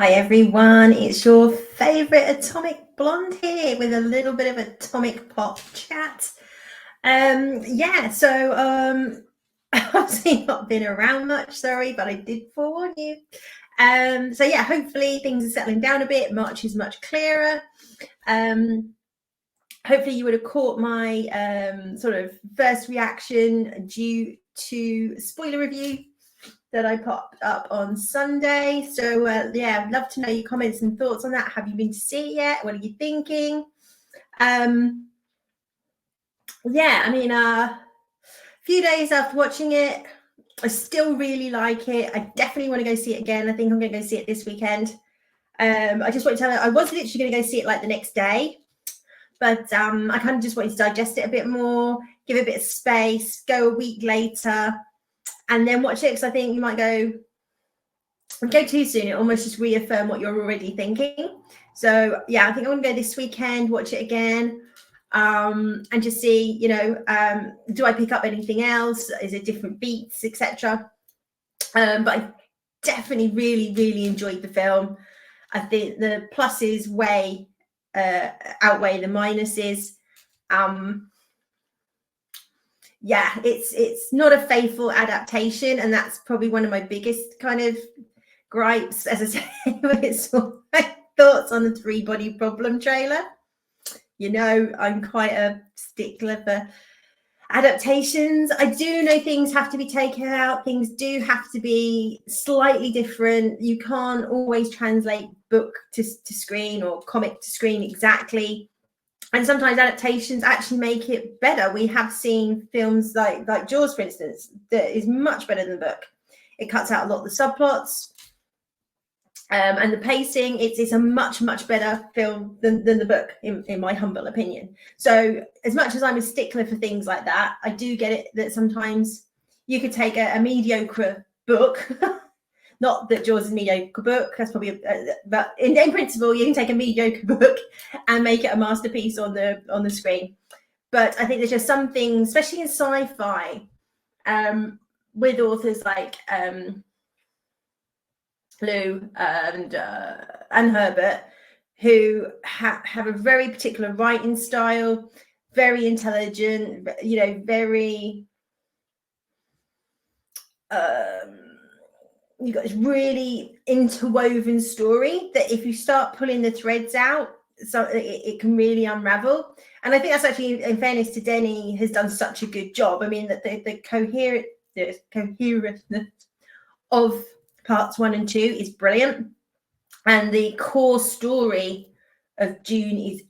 Hi everyone, it's your favourite Atomic Blonde here with a little bit of Atomic Pop chat. Obviously not been around much, sorry, but I did forewarn you. Hopefully things are settling down a bit. March is much clearer. Hopefully you would have caught my sort of first reaction due to spoiler review that I popped up on Sunday. So I'd love to know your comments and thoughts on that. Have you been to see it yet? What are you thinking? A few days after watching it, I still really like it. I definitely want to go see it again. I think I'm going to go see it this weekend. I just want to tell you, I was literally going to go see it like the next day, but I kind of just wanted to digest it a bit more, give it a bit of space, go a week later, and then watch it, because I think you might go too soon. It almost just reaffirm what you're already thinking. So yeah, I think I'm gonna go this weekend, watch it again, and just see, do I pick up anything else? Is it different beats, etc.? But I definitely really enjoyed the film. I think the pluses way outweigh the minuses. It's not a faithful adaptation, and that's probably one of my biggest kind of gripes, as I say, it's all my thoughts on the Three Body Problem trailer. I'm quite a stickler for adaptations. I do know things have to be taken out. Things do have to be slightly different. You can't always translate book to screen or comic to screen exactly. And sometimes adaptations actually make it better. We have seen films like Jaws, for instance, that is much better than the book. It cuts out a lot of the subplots. And the pacing, it's a much better film than the book, in my humble opinion. So as much as I'm a stickler for things like that, I do get it that sometimes you could take a mediocre book, not that Jaws is a mediocre book, that's probably but in principle you can take a mediocre book and make it a masterpiece on the screen. But I think there's just some things, especially in sci-fi, with authors like Lou and Herbert, who have a very particular writing style, very intelligent, very you've got this really interwoven story that if you start pulling the threads out, so it can really unravel. And I think that's actually, in fairness to Denny, has done such a good job. I mean, that the coherentness of parts 1 and 2 is brilliant, and the core story of Dune is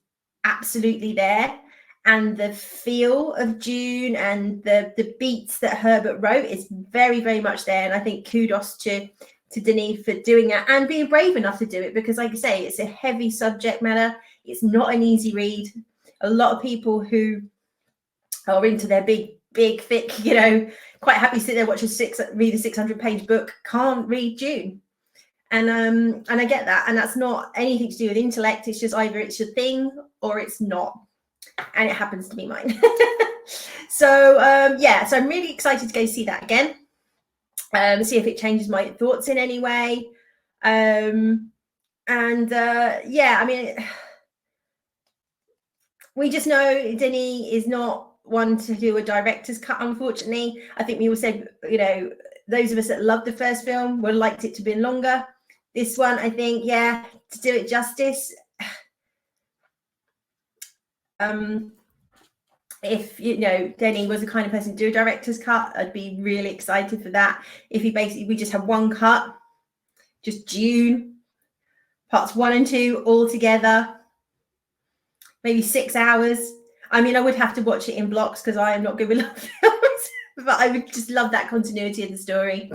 absolutely there, and the feel of Dune and the beats that Herbert wrote is very much there. And I think kudos to Denis for doing that and being brave enough to do it, because like I say, it's a heavy subject matter. It's not an easy read. A lot of people who are into their big thick, quite happy to sit there watch read a 600-page book, can't read Dune. And I get that, and that's not anything to do with intellect. It's just either it's your thing or it's not, and it happens to be mine. So I'm really excited to go see that again, see if it changes my thoughts in any way. We just know Denis is not one to do a director's cut, unfortunately. I think we all said, those of us that loved the first film would have liked it to be longer. This one, I think, to do it justice, if Denis was the kind of person to do a director's cut, I'd be really excited for that. If we just have one cut, just Dune, parts 1 and 2 all together, maybe 6 hours. I mean, I would have to watch it in blocks because I am not good with long films, but I would just love that continuity of the story.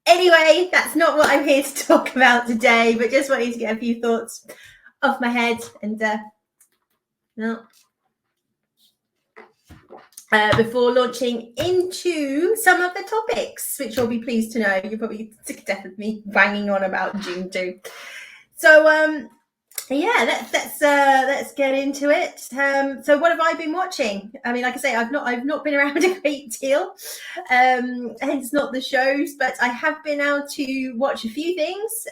Anyway, that's not what I'm here to talk about today, but just wanted to get a few thoughts off my head. And before launching into some of the topics, which you'll be pleased to know, you're probably sick to death of me banging on about Dune too. So let's get into it. So what have I been watching? I mean, like I say, I've not been around a great deal, hence not the shows, but I have been able to watch a few things.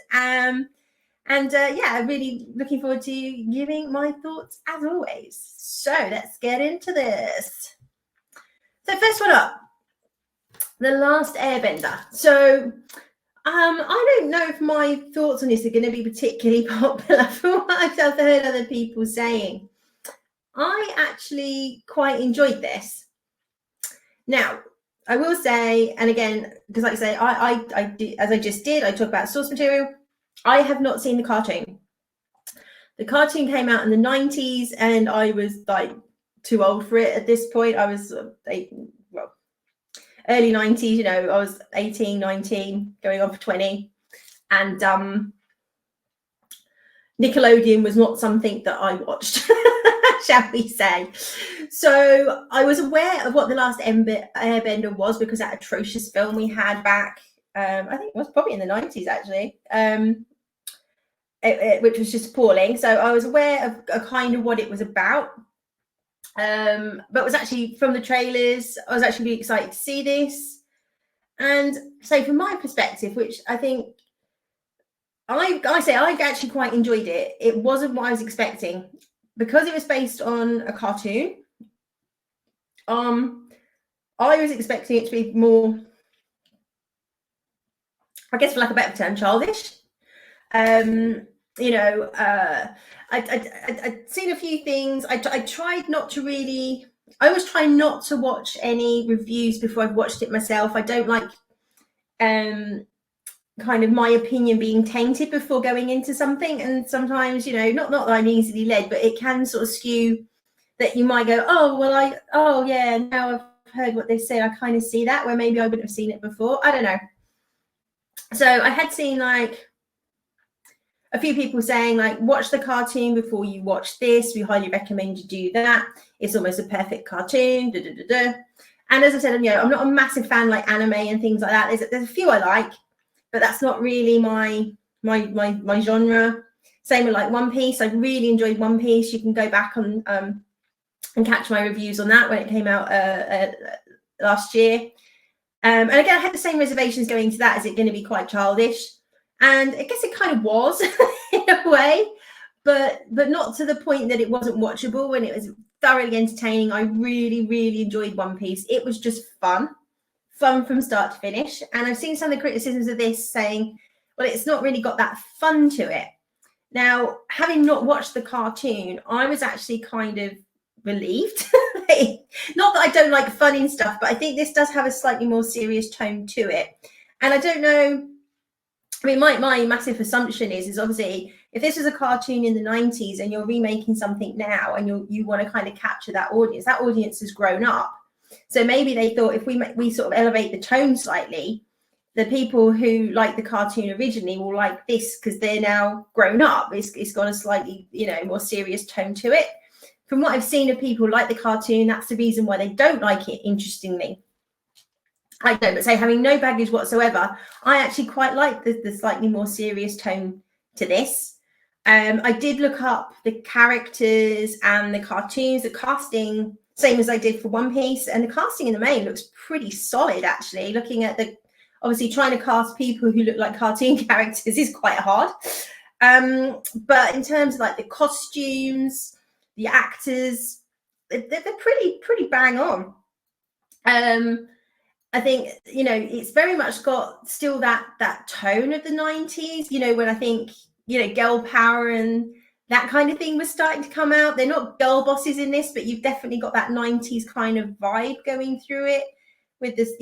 And yeah, I'm really looking forward to giving my thoughts as always. So let's get into this. So first one up, The Last Airbender. So I don't know if my thoughts on this are going to be particularly popular from what I've heard other people saying. I actually quite enjoyed this. Now, I will say, and again, because like I say, I did, as I just did, I talked about source material. I have not seen the cartoon. The cartoon came out in the 90s, and I was like too old for it at this point. I was early 90s, I was 18, 19, going on for 20. And Nickelodeon was not something that I watched, shall we say. So I was aware of what The Last Airbender was because that atrocious film we had back, I think it was probably in the 90s actually, which was just appalling. So I was aware of kind of what it was about. But was actually, from the trailers, I was actually really excited to see this. And so from my perspective, which I think I actually quite enjoyed it. It wasn't what I was expecting because it was based on a cartoon. I was expecting it to be more, I guess, for lack of a better term, childish. I'd seen a few things. I tried not to really. I always try not to watch any reviews before I've watched it myself. I don't like kind of my opinion being tainted before going into something. And sometimes, not that I'm easily led, but it can sort of skew that you might go, oh yeah, now I've heard what they say. I kind of see that where maybe I wouldn't have seen it before. I don't know. So I had seen like a few people saying like, watch the cartoon before you watch this. We highly recommend you do that. It's almost a perfect cartoon. And as I said, I'm not a massive fan like anime and things like that. There's a few I like, but that's not really my genre. Same with like One Piece. I really enjoyed One Piece. You can go back on and catch my reviews on that when it came out last year. And again, I had the same reservations going into that. Is it going to be quite childish? And I guess it kind of was in a way, but not to the point that it wasn't watchable. When it was thoroughly entertaining. I really, really enjoyed One Piece. It was just fun from start to finish. And I've seen some of the criticisms of this saying, well, it's not really got that fun to it. Now, having not watched the cartoon, I was actually kind of relieved. Not that I don't like fun and stuff, but I think this does have a slightly more serious tone to it. And I don't know, I mean, my massive assumption is obviously if this was a cartoon in the 90s and you're remaking something now and you want to kind of capture that audience has grown up. So maybe they thought if we sort of elevate the tone slightly, the people who like the cartoon originally will like this because they're now grown up. It's got a slightly, more serious tone to it. From what I've seen of people like the cartoon, that's the reason why they don't like it, interestingly. I don't, but say having no baggage whatsoever, I actually quite like the slightly more serious tone to this. I did look up the characters and the cartoons, the casting, same as I did for One Piece, and the casting in the main looks pretty solid, actually. Looking at obviously trying to cast people who look like cartoon characters is quite hard. But in terms of like the costumes, the actors, they're pretty bang on. I think, it's very much got still that tone of the 90s, when I think, girl power and that kind of thing was starting to come out. They're not girl bosses in this, but you've definitely got that 90s kind of vibe going through it with this,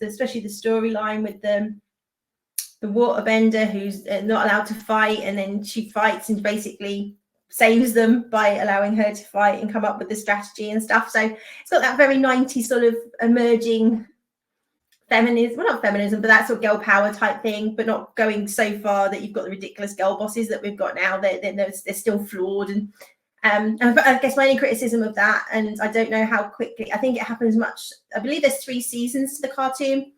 especially the storyline with the waterbender who's not allowed to fight, and then she fights and basically saves them by allowing her to fight and come up with the strategy and stuff. So it's got that very 90s sort of emerging feminism, well, not feminism, but that sort of girl power type thing, but not going so far that you've got the ridiculous girl bosses that we've got now. They're still flawed. And I guess my only criticism of that, and I don't know how quickly, I think it happens I believe there's 3 seasons to the cartoon,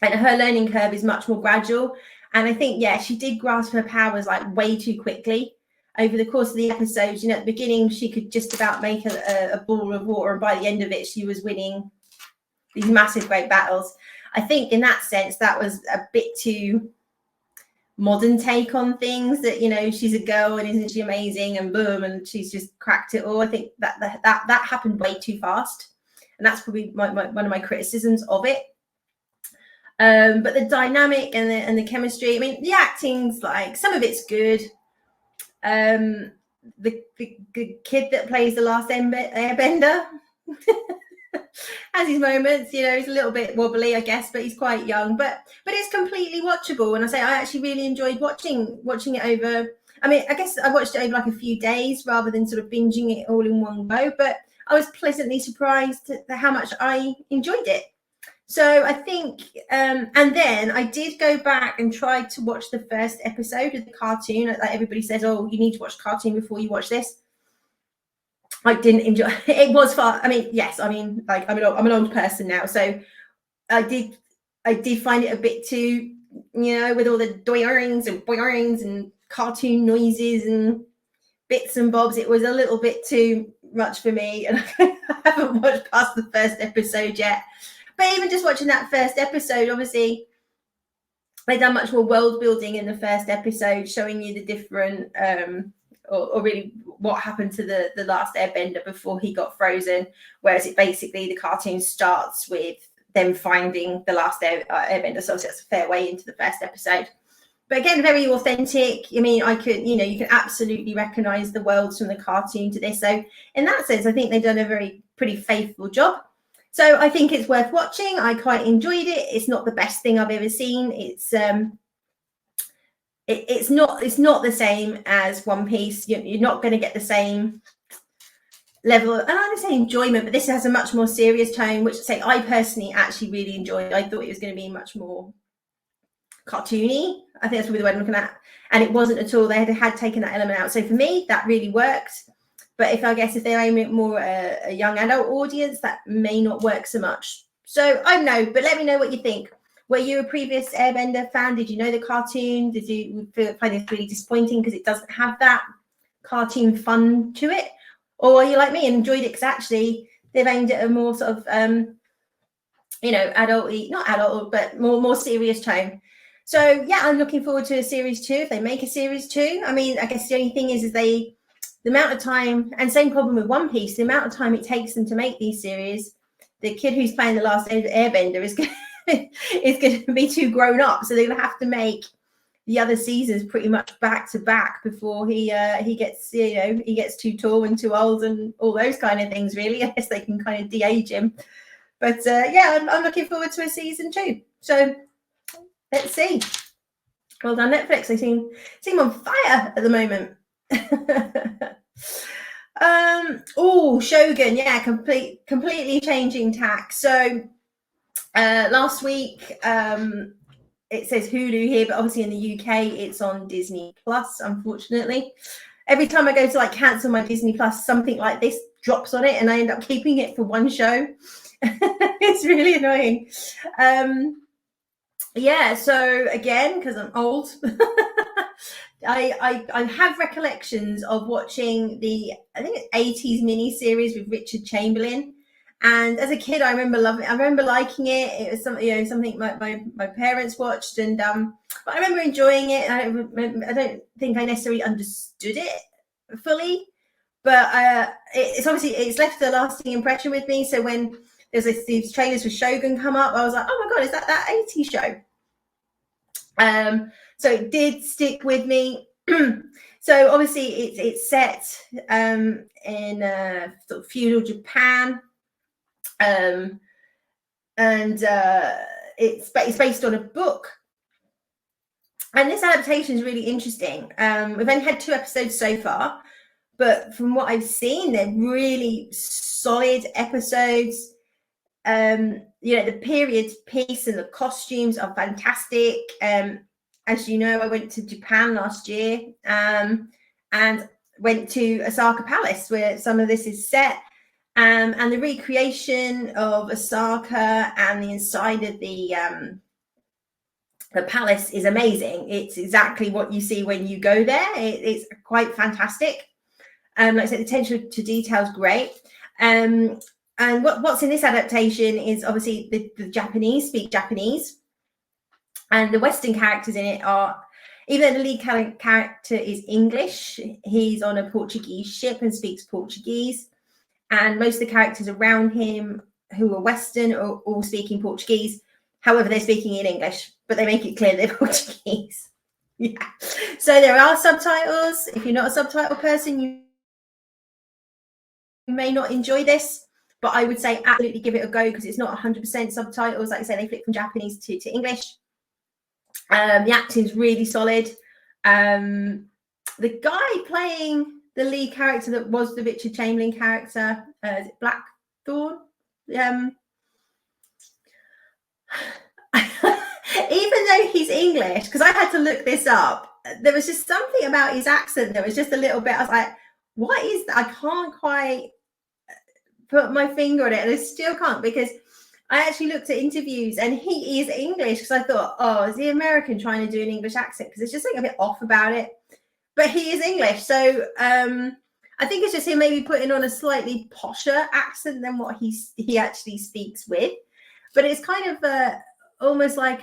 and her learning curve is much more gradual. And I think, she did grasp her powers like way too quickly over the course of the episodes. At the beginning, she could just about make a ball of water, and by the end of it, she was winning these massive, great battles. I think in that sense, that was a bit too modern take on things, that, you know, she's a girl and isn't she amazing, and boom, and she's just cracked it all. I think that happened way too fast, and that's probably one of my criticisms of it. But the dynamic and the chemistry, I mean, the acting's like, some of it's good. The kid that plays the last airbender has his moments, you know, he's a little bit wobbly, I guess, but he's quite young, but it's completely watchable. And I actually really enjoyed watching it over, I mean, I guess I watched it over like a few days rather than sort of binging it all in one go, but I was pleasantly surprised at how much I enjoyed it. So I think, and then I did go back and try to watch the first episode of the cartoon. Like everybody says, oh, you need to watch the cartoon before you watch this. I didn't enjoy it. It was far. I mean, yes, I mean, like I'm an old person now, so I did find it a bit too, you know, with all the doirings and boirings and cartoon noises and bits and bobs. It was a little bit too much for me, and I haven't watched past the first episode yet. But even just watching that first episode, obviously, they've done much more world building in the first episode, showing you the different, or really what happened to the last airbender before he got frozen. Whereas it basically, the cartoon starts with them finding the last airbender. So that's a fair way into the first episode. But again, very authentic. I mean, you can absolutely recognize the worlds from the cartoon to this. So in that sense, I think they've done a pretty faithful job. So I think it's worth watching. I quite enjoyed it. It's not the best thing I've ever seen. It's not the same as One Piece. You're not going to get the same level, and I would say enjoyment, but this has a much more serious tone, which I personally actually really enjoyed. I thought it was going to be much more cartoony. I think that's probably the word I'm looking at. And it wasn't at all. They had taken that element out. So for me, that really worked. But if they're aiming at more a young adult audience, that may not work so much. So I don't know, but let me know what you think. Were you a previous Airbender fan? Did you know the cartoon? Did you find it really disappointing because it doesn't have that cartoon fun to it? Or are you like me and enjoyed it because actually they've aimed at a more sort of, adult-y, not adult, but more serious tone? So yeah, I'm looking forward to a series 2. If they make a series 2, I mean, I guess the only thing is the amount of time, and same problem with One Piece, the amount of time it takes them to make these series. The kid who's playing the last Airbender is going to be too grown up, so they're going to have to make the other seasons pretty much back to back before he gets he gets too tall and too old and all those kind of things. Really, I guess they can kind of de-age him. But I'm looking forward to a season 2. So let's see. Well done, Netflix. They seem on fire at the moment. Shogun, completely changing tack. So last week it says Hulu here, but obviously in the UK it's on Disney Plus, unfortunately. Every time I go to cancel my Disney Plus, something like this drops on it and I end up keeping it for one show. It's really annoying. So again, because I'm old, I have recollections of watching the 80s miniseries with Richard Chamberlain, and as a kid I remember liking it. It was something my parents watched, and but I remember enjoying it. I don't think I necessarily understood it fully, but it's left a lasting impression with me. So when there's these trailers for Shogun come up, I was like, oh my god, is that 80s show? So it did stick with me. So obviously it's set in sort of feudal Japan, and it's based on a book. And this adaptation is really interesting. We've only had 2 episodes so far, but from what I've seen, they're really solid episodes. The period piece and the costumes are fantastic. As you know, I went to Japan last year and went to Osaka Palace, where some of this is set. And the recreation of Osaka and the inside of the palace is amazing. It's exactly what you see when you go there. It's quite fantastic. Like I said, the attention to detail is great. And what's in this adaptation is obviously the Japanese speak Japanese, and the Western characters in it are even though the lead character is English, he's on a Portuguese ship and speaks Portuguese. And most of the characters around him who are Western are all speaking Portuguese. However, they're speaking in English, but they make it clear they're Portuguese. Yeah. So there are subtitles. If you're not a subtitle person, you may not enjoy this, but I would say absolutely give it a go because it's not 100% subtitles. Like I say, they flip from Japanese to English. The acting's really solid. The guy playing the lead character that was the Richard Chamberlain character, is it Blackthorne? Even though he's English, because I had to look this up, there was just something about his accent that was just a little bit, I was like, what is that? I can't quite put my finger on it, and I still can't, because I actually looked at interviews and he is English, because I thought, oh, is he American trying to do an English accent? Because there's just something a bit off about it. But he is English. So I think it's just him maybe putting on a slightly posher accent than what he actually speaks with. But it's kind of almost like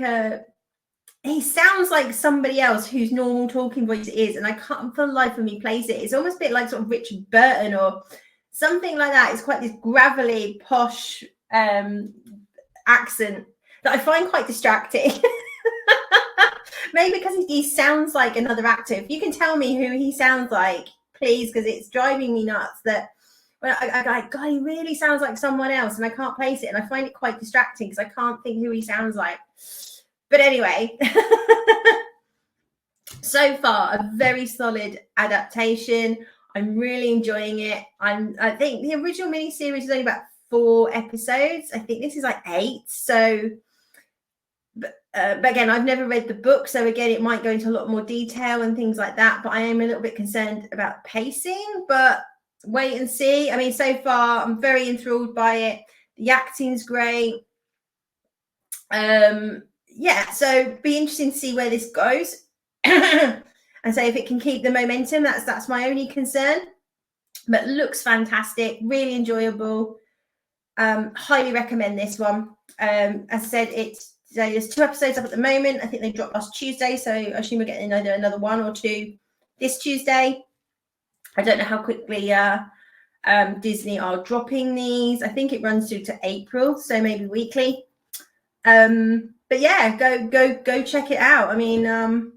he sounds like somebody else whose normal talking voice is, and I can't for the life of me place it. It's almost a bit like sort of Richard Burton or something like that. It's quite this gravelly, posh accent that I find quite distracting. Maybe because he sounds like another actor. If you can tell me who he sounds like, please, because it's driving me nuts that when I like, God, he really sounds like someone else and I can't place it. And I find it quite distracting because I can't think who he sounds like. But anyway, so far, a very solid adaptation. I'm really enjoying it. I think the original miniseries is only about 4 episodes. I think this is like 8. So, but again, I've never read the book. So again, it might go into a lot more detail and things like that. But I am a little bit concerned about pacing, but wait and see. I mean, so far, I'm very enthralled by it. The acting's great. Yeah, so be interesting to see where this goes. And so if it can keep the momentum, that's my only concern. But looks fantastic, really enjoyable. Highly recommend this one. As I said, there's 2 episodes up at the moment. I think they dropped last Tuesday, so I assume we're getting either another 1 or 2 this Tuesday. I don't know how quickly Disney are dropping these. I think it runs through to April, so maybe weekly. But yeah, go check it out. I mean,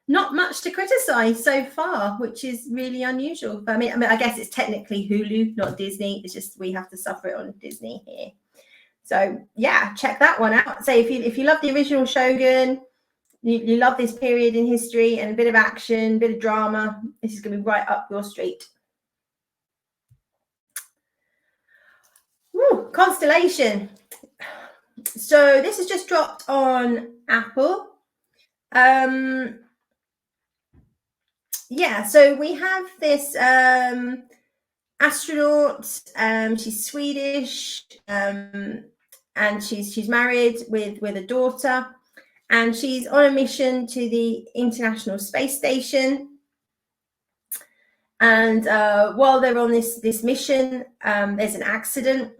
not much to criticize so far, which is really unusual. I mean, I guess it's technically Hulu, not Disney. It's just we have to suffer it on Disney here. So yeah, check that one out. So if you love the original Shogun, you love this period in history and a bit of action, a bit of drama, this is going to be right up your street. Woo, Constellation. So this has just dropped on Apple. Yeah, so we have this astronaut. She's Swedish, and she's married with a daughter, and she's on a mission to the International Space Station. And while they're on this mission, there's an accident,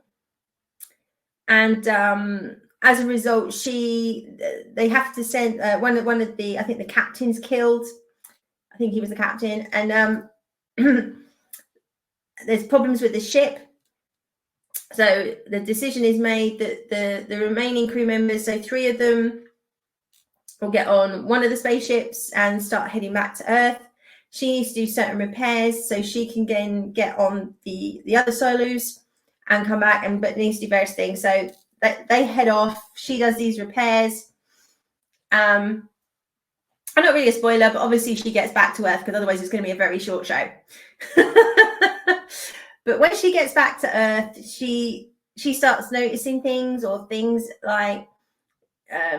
and as a result, they have to send one of the, I think the captain's killed. I think he was the captain, and there's problems with the ship. So the decision is made that the remaining crew members, so 3 of them, will get on one of the spaceships and start heading back to Earth. She needs to do certain repairs so she can then get on the other Solus and come back, but needs to do various things. So they head off. She does these repairs. I'm not really a spoiler, but obviously she gets back to Earth because otherwise it's going to be a very short show. But when she gets back to Earth, she starts noticing things like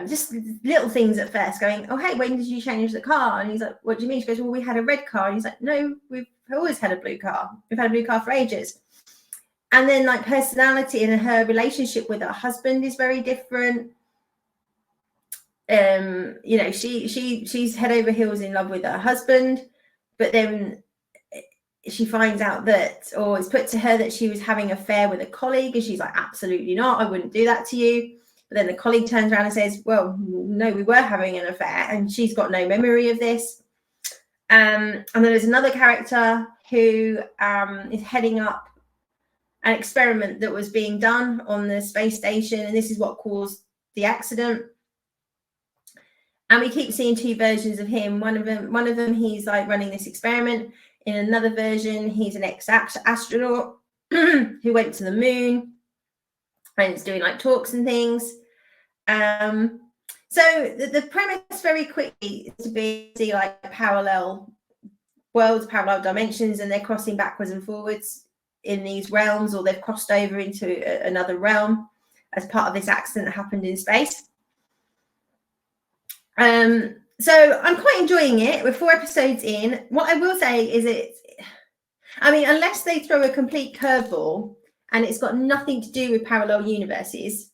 just little things at first, going, oh, hey, when did you change the car? And he's like, what do you mean? She goes, well, we had a red car. And he's like, no, we've always had a blue car. We've had a blue car for ages. And then like personality and her relationship with her husband is very different. You know, she's head over heels in love with her husband, but then she finds out that, or it's put to her that she was having an affair with a colleague, and she's like, absolutely not, I wouldn't do that to you. But then the colleague turns around and says, well, no, we were having an affair, and she's got no memory of this. And then there's another character who is heading up an experiment that was being done on the space station, and this is what caused the accident. And we keep seeing two versions of him. One of them, he's like running this experiment. In another version, he's an ex-astronaut who went to the moon and is doing like talks and things. So the premise very quickly is to be like parallel worlds, parallel dimensions, and they're crossing backwards and forwards in these realms, or they've crossed over into another realm as part of this accident that happened in space. So I'm quite enjoying it. We're 4 episodes in. What I will say is unless they throw a complete curveball and it's got nothing to do with parallel universes,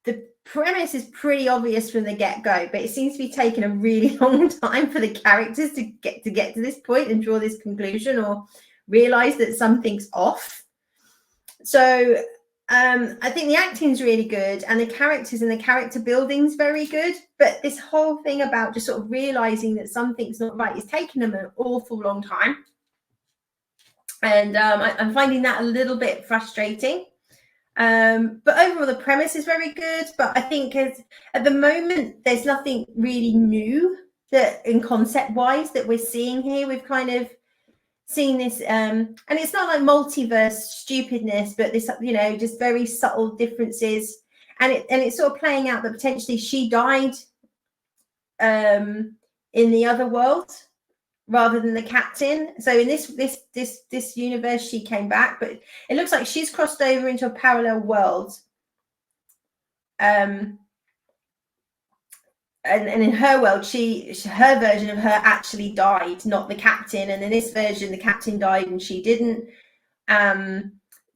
the premise is pretty obvious from the get-go, but it seems to be taking a really long time for the characters to get to this point and draw this conclusion or realize that something's off. So I think the acting's really good, and the characters and the character building's very good. But this whole thing about just sort of realizing that something's not right is taking them an awful long time. And I'm finding that a little bit frustrating. But overall, the premise is very good. But I think at the moment, there's nothing really new that in concept-wise that we're seeing here. We've kind of seen this, and it's not like multiverse stupidness, but this, just very subtle differences. And it's sort of playing out that potentially she died in the other world rather than the captain. So in this universe, she came back, but it looks like she's crossed over into a parallel world. And in her world, her version of her actually died, not the captain. And in this version, the captain died and she didn't.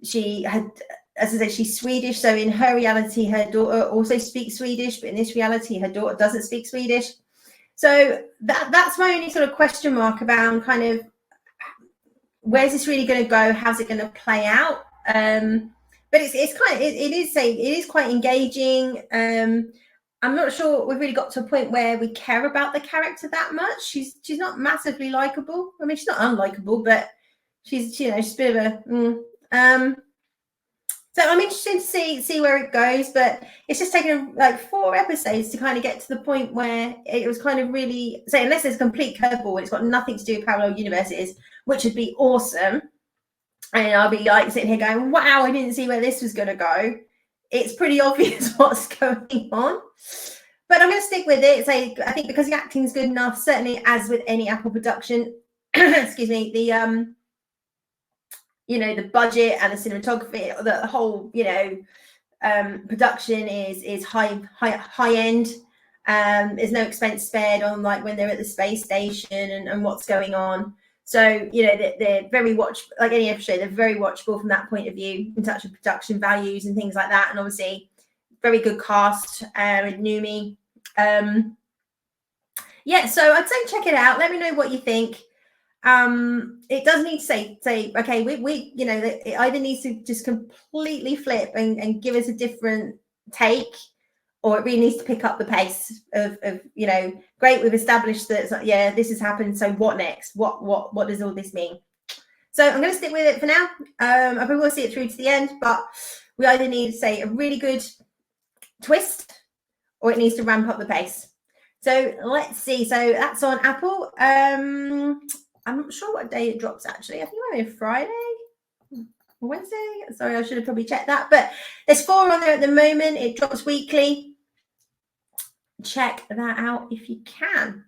She had, as I said, she's Swedish. So in her reality, her daughter also speaks Swedish, but in this reality, her daughter doesn't speak Swedish. So that's my only sort of question mark about kind of where's this really going to go? How's it going to play out? But it is quite engaging. I'm not sure we've really got to a point where we care about the character that much. She's not massively likable. I mean, she's not unlikable, but she's a bit of a. So I'm interested to see where it goes, but it's just taken like 4 episodes to kind of get to the point where it was kind of really say, unless there's a complete curveball and it's got nothing to do with parallel universes, which would be awesome. And I'll be like sitting here going, wow, I didn't see where this was going to go. It's pretty obvious what's going on, but I'm going to stick with it. So I think because the acting's good enough, certainly as with any Apple production, excuse me, the the budget and the cinematography, the whole production is high end. There's no expense spared on like when they're at the space station and what's going on. So, they're very like any episode, they're very watchable from that point of view in touch with production values and things like that. And obviously very good cast with Noomi. So I'd say check it out. Let me know what you think. It does need to say, okay, we it either needs to just completely flip and give us a different take, or it really needs to pick up the pace of great, we've established that, this has happened, so what next? What does all this mean? So I'm going to stick with it for now. I probably will see it through to the end, but we either need to say a really good twist, or it needs to ramp up the pace. So let's see. So that's on Apple. I'm not sure what day it drops, actually. I think maybe Friday or Wednesday. Sorry, I should have probably checked that. But there's 4 on there at the moment. It drops weekly. Check that out if you can.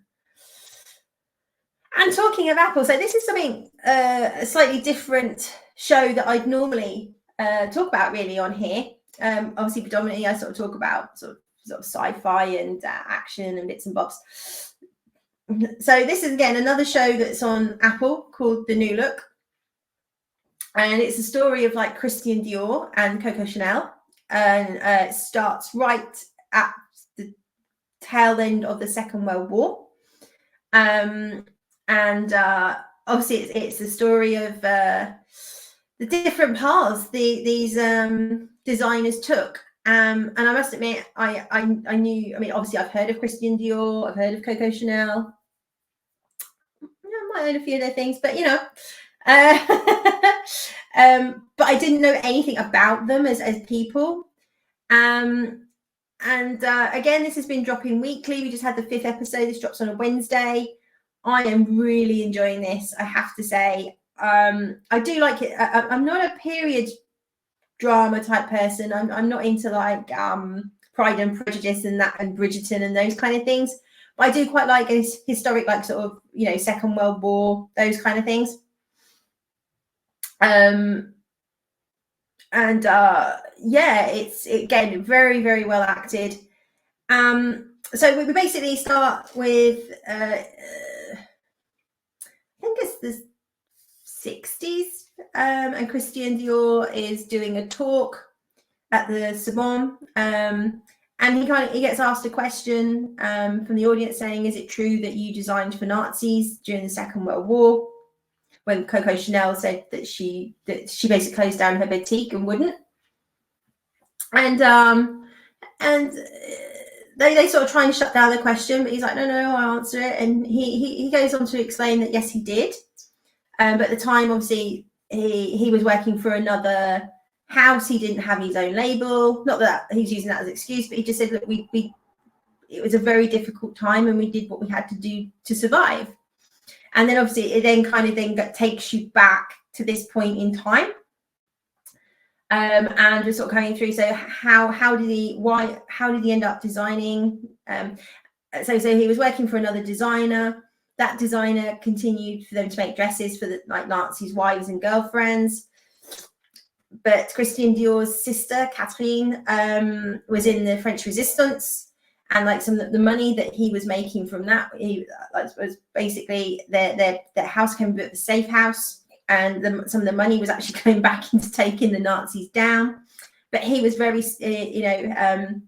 And talking of Apple, so this is something, a slightly different show that I'd normally talk about really on here. Obviously, predominantly, I sort of talk about sort of sci-fi and action and bits and bobs. So this is, again, another show that's on Apple called The New Look. And it's a story of like Christian Dior and Coco Chanel. And it starts right at the tail end of the Second World War. And obviously it's the story of the different paths these designers took And I must admit, I knew, I mean, obviously I've heard of Christian Dior, I've heard of Coco Chanel. I might own a few of their things, but but I didn't know anything about them as people. And again, this has been dropping weekly. We just had the 5th episode. This drops on a Wednesday. I am really enjoying this, I have to say. I do like it. I'm not a period drama type person. I'm not into like Pride and Prejudice and that, and Bridgerton and those kind of things. But I do quite like a historic, like sort of, Second World War, those kind of things. And yeah, it's again very, very well acted. So we basically start with I think it's the 60s, and Christian Dior is doing a talk at the Sorbonne, and he gets asked a question from the audience saying, "Is it true that you designed for Nazis during the Second World War?" When Coco Chanel said that she basically closed down her boutique and wouldn't, and they sort of try and shut down the question, but he's like, no, I'll answer it. And he goes on to explain that yes, he did. But at the time, obviously, he was working for another house. He didn't have his own label. Not that he's using that as an excuse, but he just said, look, it was a very difficult time, and we did what we had to do to survive. And then obviously it then takes you back to this point in time. And we're sort of going through, so how did he end up designing? So he was working for another designer. That designer continued for them to make dresses for the Nazis' wives and girlfriends. But Christian Dior's sister, Catherine, was in the French Resistance, and some of the money that he was making from that, was basically their house came with a safe house. And some of the money was actually going back into taking the Nazis down. But he was very, they'd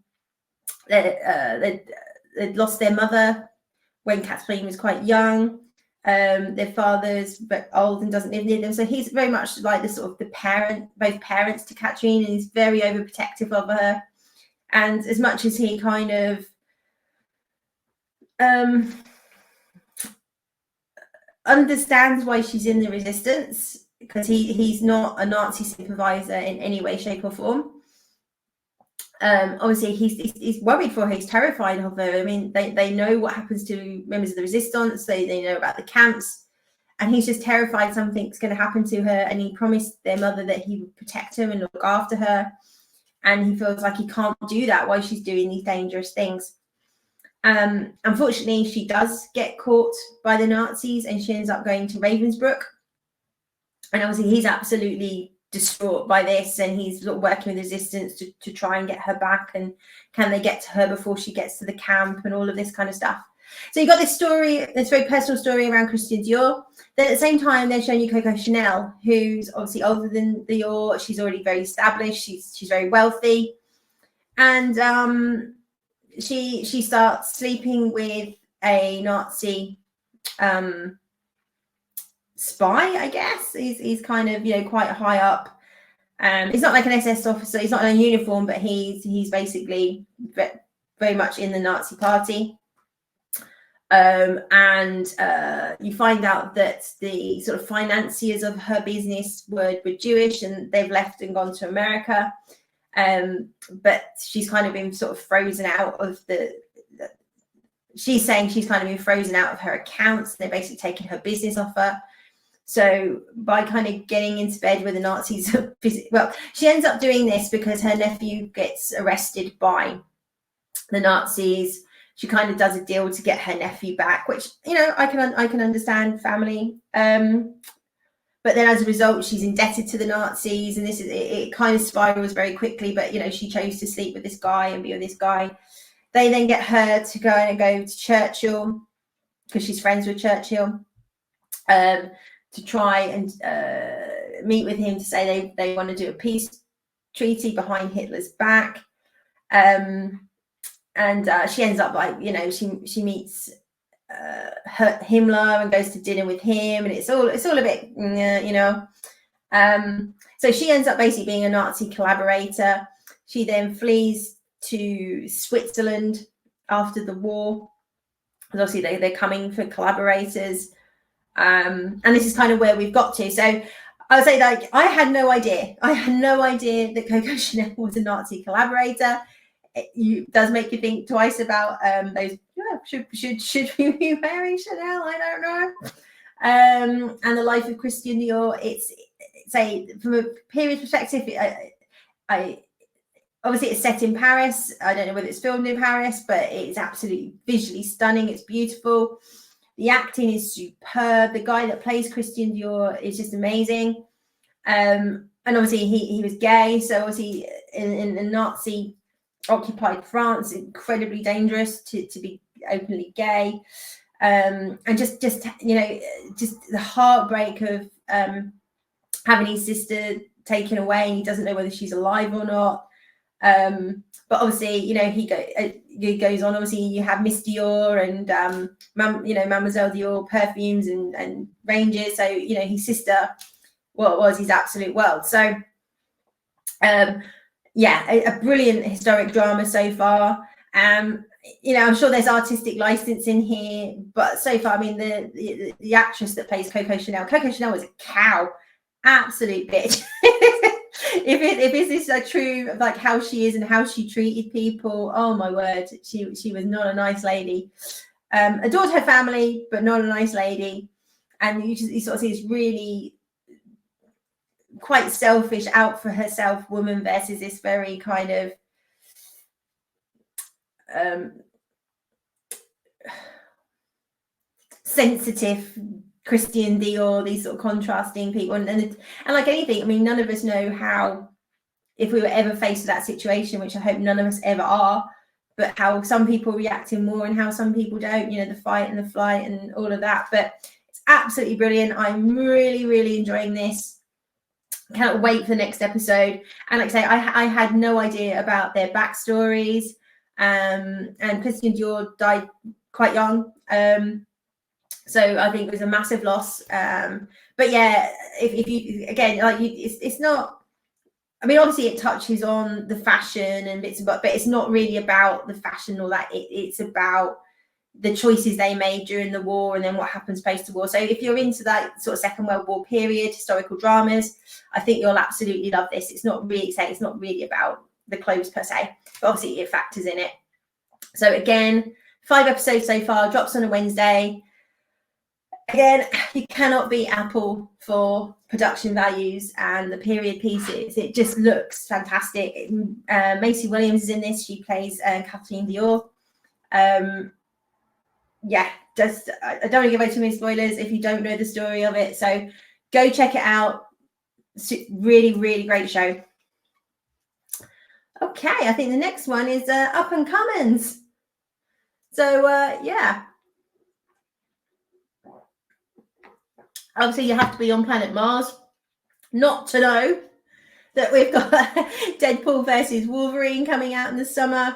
lost their mother when Catherine was quite young. Their father's but old and doesn't live near them. So he's very much like both parents to Catherine, and he's very overprotective of her. And as much as he kind of understands why she's in the resistance, because he's not a Nazi sympathizer in any way, shape or form. Obviously he's worried for her, he's terrified of her. I mean, they know what happens to members of the resistance, they know about the camps, and he's just terrified something's going to happen to her. And he promised their mother that he would protect her and look after her, and he feels like he can't do that while she's doing these dangerous things. Unfortunately, she does get caught by the Nazis, and she ends up going to Ravensbrück. And obviously, he's absolutely distraught by this, and he's working with resistance to try and get her back. And can they get to her before she gets to the camp, and all of this kind of stuff. So you got this story, this very personal story around Christian Dior. Then at the same time, they're showing you Coco Chanel, who's obviously older than Dior. She's already very established. She's very wealthy, and she starts sleeping with a Nazi spy, I guess. He's kind of quite high up. He's not like an SS officer. He's not in a uniform, but he's basically very much in the Nazi party. And you find out that the sort of financiers of her business were Jewish, and they've left and gone to America. But she's kind of been sort of frozen out of she's saying she's kind of been frozen out of her accounts. They're basically taking her business off her. So by kind of getting into bed with the Nazis, well, she ends up doing this because her nephew gets arrested by the Nazis. She kind of does a deal to get her nephew back, which, I can understand, family. But then as a result, she's indebted to the Nazis, and it kind of spirals very quickly. But, she chose to sleep with this guy and be with this guy. They then get her to go to Churchill, because she's friends with Churchill, to try and meet with him to say they want to do a peace treaty behind Hitler's back. And she ends up she meets Himmler and goes to dinner with him, and it's all a bit, so she ends up basically being a Nazi collaborator. She then flees to Switzerland after the war. Obviously, they're coming for collaborators. And this is kind of where we've got to. So I would say, like, I had no idea. I had no idea that Coco Chanel was a Nazi collaborator. It does make you think twice about those. Yeah, should we be wearing Chanel? I don't know. And the life of Christian Dior. It's say from a period perspective. I obviously it's set in Paris. I don't know whether it's filmed in Paris, but it's absolutely visually stunning. It's beautiful. The acting is superb. The guy that plays Christian Dior is just amazing. And obviously he was gay, so obviously in the Nazi occupied France, incredibly dangerous to be openly gay. And just you know, just the heartbreak of having his sister taken away, and he doesn't know whether she's alive or not. But obviously, you know, he goes on. Obviously, you have Miss Dior and Mademoiselle Dior perfumes and ranges. So you know, his sister, what was his absolute world. So yeah, a brilliant historic drama so far. You know, I'm sure there's artistic license in here, but so far, I mean, the actress that plays Coco Chanel was a cow, absolute bitch. If this is true, like how she is and how she treated people, oh my word, she was not a nice lady. Adored her family, but not a nice lady. And you sort of see this really quite selfish, out for herself woman versus this very kind of sensitive Christian Dior, these sort of contrasting people, and like anything, I mean, none of us know how, if we were ever faced with that situation, which I hope none of us ever are, but how some people react in more and how some people don't, you know, the fight and the flight and all of that. But it's absolutely brilliant. I'm really, really enjoying this. Cannot wait for the next episode. And like I say, I had no idea about their backstories. And Christian Dior died quite young. So I think it was a massive loss. But yeah, if you, again, like it's not, I mean, obviously it touches on the fashion and bits and bobs, but it's not really about the fashion or that. It's about the choices they made during the war and then what happens post the war. So if you're into that sort of Second World War period, historical dramas, I think you'll absolutely love this. It's not really about the clothes per se, but obviously it factors in it. So again, 5 episodes so far, drops on a Wednesday. Again, you cannot beat Apple for production values and the period pieces. It just looks fantastic. Maisie Williams is in this. She plays Kathleen Dior. Yeah, just I don't want to give away too many spoilers if you don't know the story of it. So go check it out. Really, really great show. Okay, I think the next one is Up and Comings. So yeah. Obviously, you have to be on planet Mars not to know that we've got Deadpool versus Wolverine coming out in the summer.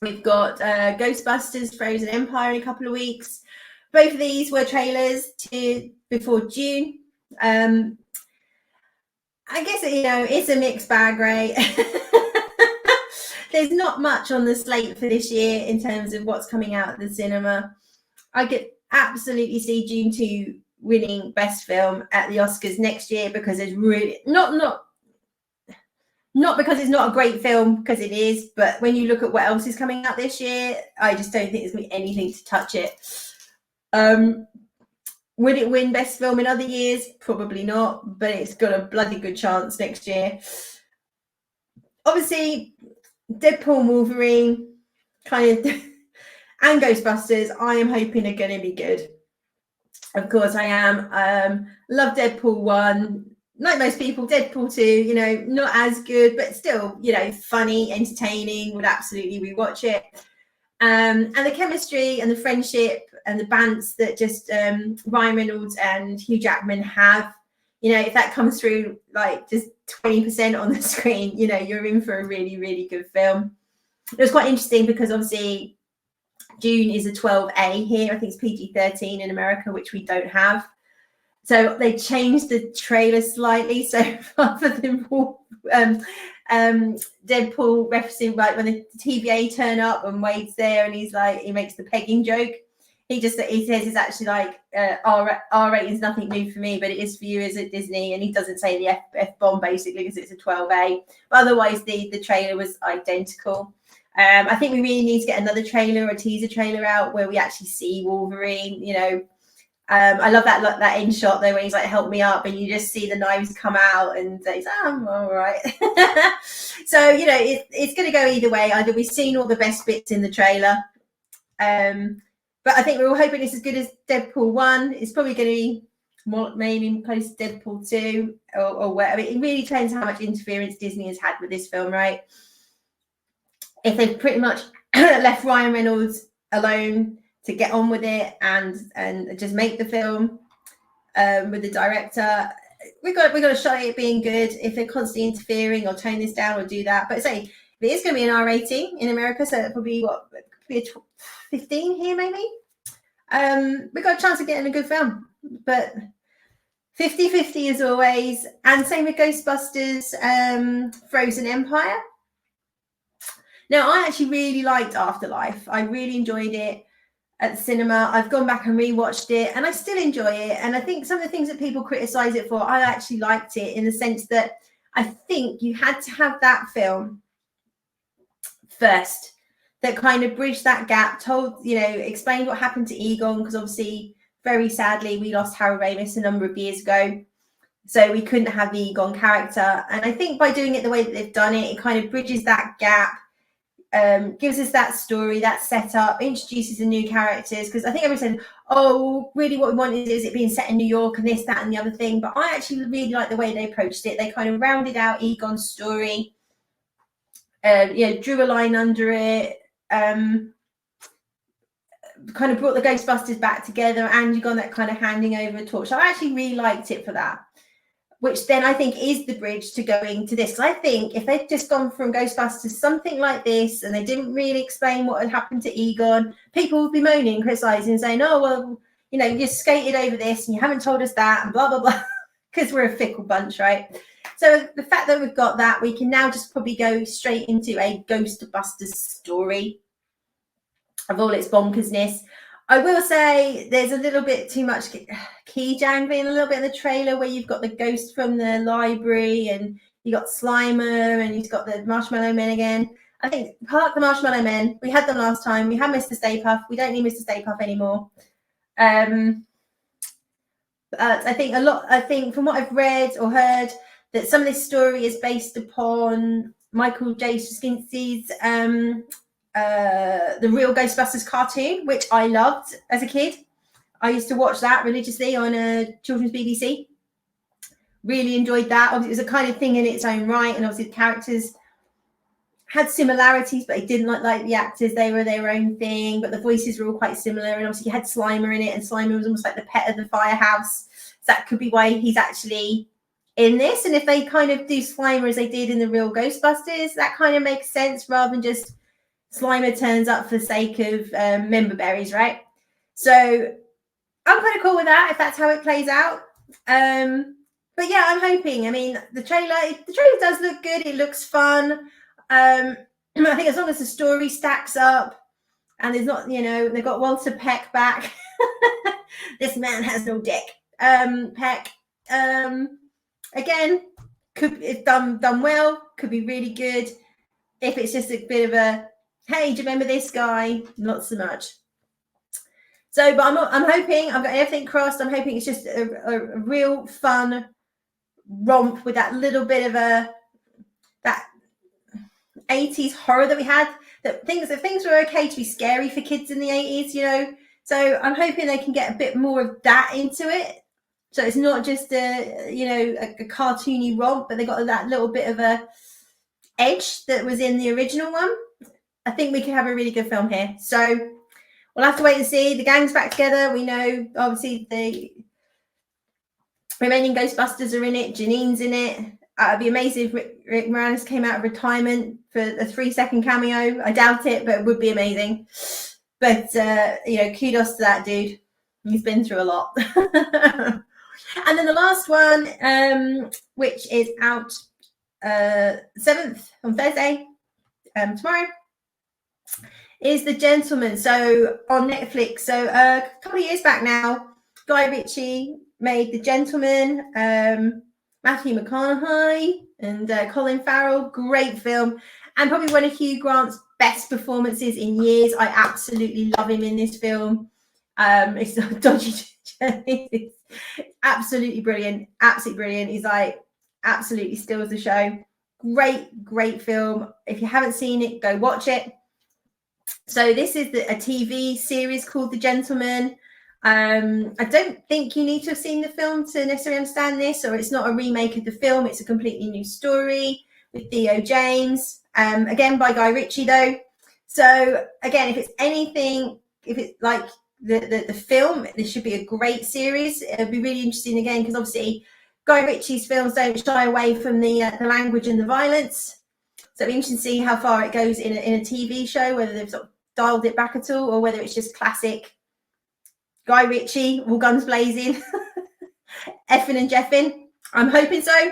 We've got Ghostbusters Frozen Empire in a couple of weeks. Both of these were trailers before June. I guess, you know, it's a mixed bag, right? There's not much on the slate for this year in terms of what's coming out of the cinema. I could absolutely see Dune 2 winning Best Film at the Oscars next year, because it's really not because it's not a great film, because it is, but when you look at what else is coming out this year, I just don't think there's going to be anything to touch it. Would it win Best Film in other years? Probably not, but it's got a bloody good chance next year. Obviously, Deadpool and Wolverine kind of and Ghostbusters, I am hoping are going to be good. Of course I am. Love Deadpool 1. Like most people, Deadpool 2, you know, not as good, but still, you know, funny, entertaining, would absolutely rewatch it. And the chemistry and the friendship and the bants that just Ryan Reynolds and Hugh Jackman have, you know, if that comes through like just 20% on the screen, you know, you're in for a really, really good film. It was quite interesting because obviously Dune is a 12A here. I think it's PG-13 in America, which we don't have. So they changed the trailer slightly. So rather than Deadpool referencing like when the TVA turn up and Wade's there and he's like, he makes the pegging joke. He says it's actually like R rating is nothing new for me, but it is for you, is it, Disney? And he doesn't say the F bomb basically because it's a 12A. But otherwise, the trailer was identical. I think we really need to get another trailer or a teaser trailer out where we actually see Wolverine. You know, I love that end shot though, where he's like, "Help me up," and you just see the knives come out, and he's, "I'm all right." So you know, it's going to go either way. Either we've seen all the best bits in the trailer. But I think we're all hoping it's as good as Deadpool 1. It's probably going to be more, maybe close to Deadpool 2 or where. I mean, it really depends how much interference Disney has had with this film, right? If they've pretty much left Ryan Reynolds alone to get on with it and just make the film with the director, we've got a shot at it being good. If they're constantly interfering or tone this down or do that, but say it is going to be an R rating in America, so it'll probably be a 15 here maybe. We got a chance of getting a good film, but 50-50 as always. And same with Ghostbusters Frozen Empire. Now, I actually really liked Afterlife. I really enjoyed it at the cinema. I've gone back and rewatched it and I still enjoy it. And I think some of the things that people criticize it for, I actually liked it in the sense that I think you had to have that film first that kind of bridged that gap, told, you know, explained what happened to Egon, because obviously, very sadly, we lost Harold Ramis a number of years ago. So we couldn't have the Egon character. And I think by doing it the way that they've done it, it kind of bridges that gap, gives us that story, that setup, introduces the new characters. Because I think everyone said, oh, really what we want is it being set in New York and this, that, and the other thing. But I actually really like the way they approached it. They kind of rounded out Egon's story, drew a line under it, kind of brought the Ghostbusters back together, and you got that kind of handing over a torch. I actually really liked it for that, which then I think is the bridge to going to this. I think if they'd just gone from Ghostbusters something like this and they didn't really explain what had happened to Egon, people would be moaning, criticizing, saying, oh, well, you know, you skated over this and you haven't told us that and blah, blah, blah, because we're a fickle bunch, right? So the fact that we've got that, we can now just probably go straight into a Ghostbusters story of all its bonkersness. I will say there's a little bit too much key jangling a little bit in the trailer where you've got the ghost from the library and you got Slimer and you've got the Marshmallow Men again. I think park the Marshmallow Men. We had them last time. We had Mr. Stay Puft. We don't need Mr. Stay Puft anymore. I think from what I've read or heard, that some of this story is based upon Michael J. Straczynski's the Real Ghostbusters cartoon, which I loved as a kid. I used to watch that religiously on a children's BBC. Really enjoyed that. Obviously, it was a kind of thing in its own right, and obviously the characters had similarities, but I didn't like the actors. They were their own thing, but the voices were all quite similar. And obviously you had Slimer in it, and Slimer was almost like the pet of the firehouse. So that could be why he's actually in this. And if they kind of do Slimer as they did in the Real Ghostbusters, that kind of makes sense rather than just Slimer turns up for the sake of member berries, right? So I'm kind of cool with that if that's how it plays out. But yeah, I'm hoping. I mean, the trailer does look good. It looks fun. I think as long as the story stacks up and there's not, they've got Walter Peck back. This man has no dick. Peck. Again, if done well, could be really good. If it's just a bit of a, hey, do you remember this guy? Not so much. So, but I'm hoping, I've got everything crossed. I'm hoping it's just a real fun romp with that little bit of that 80s horror that we had. That things were okay to be scary for kids in the 80s, So I'm hoping they can get a bit more of that into it. So it's not just a cartoony romp, but they got that little bit of a edge that was in the original one. I think we could have a really good film here. So we'll have to wait and see. The gang's back together. We know, obviously, the remaining Ghostbusters are in it. Janine's in it. It'd be amazing if Rick Moranis came out of retirement for a 3-second cameo. I doubt it, but it would be amazing. But, kudos to that dude. He's been through a lot. And then the last one, which is out 7th on Thursday, tomorrow, is The Gentleman. So on Netflix. So a couple of years back now, Guy Ritchie made The Gentleman. Matthew McConaughey and Colin Farrell. Great film. And probably one of Hugh Grant's best performances in years. I absolutely love him in this film. It's a dodgy journey. It's absolutely brilliant. Absolutely brilliant. He's like absolutely steals the show. Great film. If you haven't seen it, go watch it. So this is a TV series called The Gentleman. I don't think you need to have seen the film to necessarily understand this, or it's not a remake of the film. It's a completely new story with Theo James, again by Guy Ritchie though. So again, if it's anything, if it's like the film, this should be a great series. It'll be really interesting again, because obviously Guy Ritchie's films don't shy away from the language and the violence. So it'll be interesting to see how far it goes in a TV show, whether they've sort of dialed it back at all, or whether it's just classic Guy Ritchie, all guns blazing, effing and jeffing. I'm hoping so.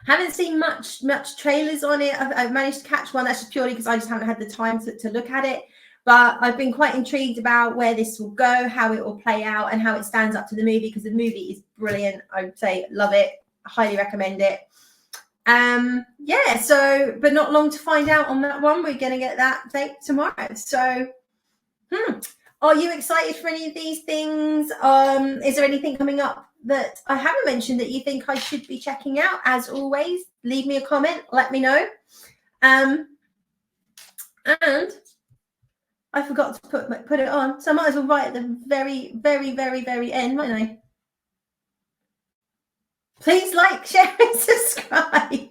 Haven't seen much trailers on it. I've managed to catch one. That's just purely because I just haven't had the time to look at it. But I've been quite intrigued about where this will go, how it will play out, and how it stands up to the movie, because the movie is brilliant. I would say love it. Highly recommend it. Yeah, so, but not long to find out on that one. We're going to get that date tomorrow. So, are you excited for any of these things? Is there anything coming up that I haven't mentioned that you think I should be checking out? As always, leave me a comment, let me know. And I forgot to put it on, so I might as well write at the very, very, very, very end, mightn't I? Please like, share, and subscribe.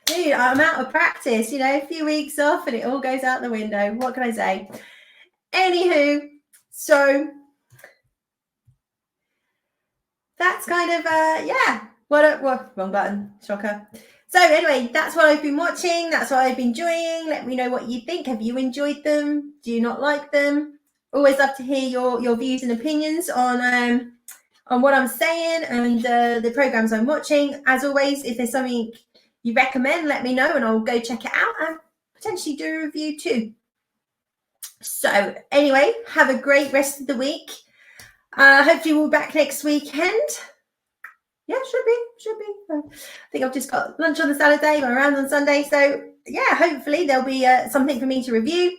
Dude, I'm out of practice, a few weeks off and it all goes out the window. What can I say? Anywho, so that's kind of, yeah. What? Wrong button. Shocker. So anyway, that's what I've been watching. That's what I've been enjoying. Let me know what you think. Have you enjoyed them? Do you not like them? Always love to hear your views and opinions on what I'm saying and the programs I'm watching. As always, if there's something you recommend, let me know and I'll go check it out and potentially do a review too. So anyway, have a great rest of the week. Hopefully we'll be back next weekend. Yeah, should be. I think I've just got lunch on the Saturday, I'm around on Sunday. So yeah, hopefully there'll be something for me to review.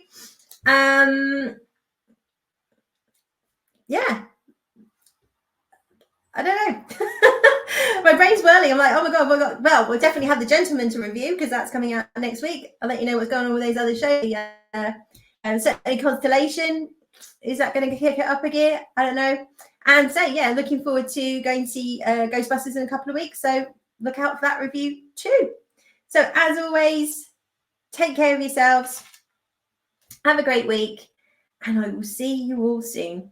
Yeah. I don't know. My brain's whirling. I'm like, oh my god. Well, we'll definitely have The Gentleman to review because that's coming out next week. I'll let you know what's going on with those other shows. Certainly Constellation. Is that going to kick it up a gear? I don't know. And so, yeah, looking forward to going to see Ghostbusters in a couple of weeks. So look out for that review too. So as always, take care of yourselves. Have a great week. And I will see you all soon.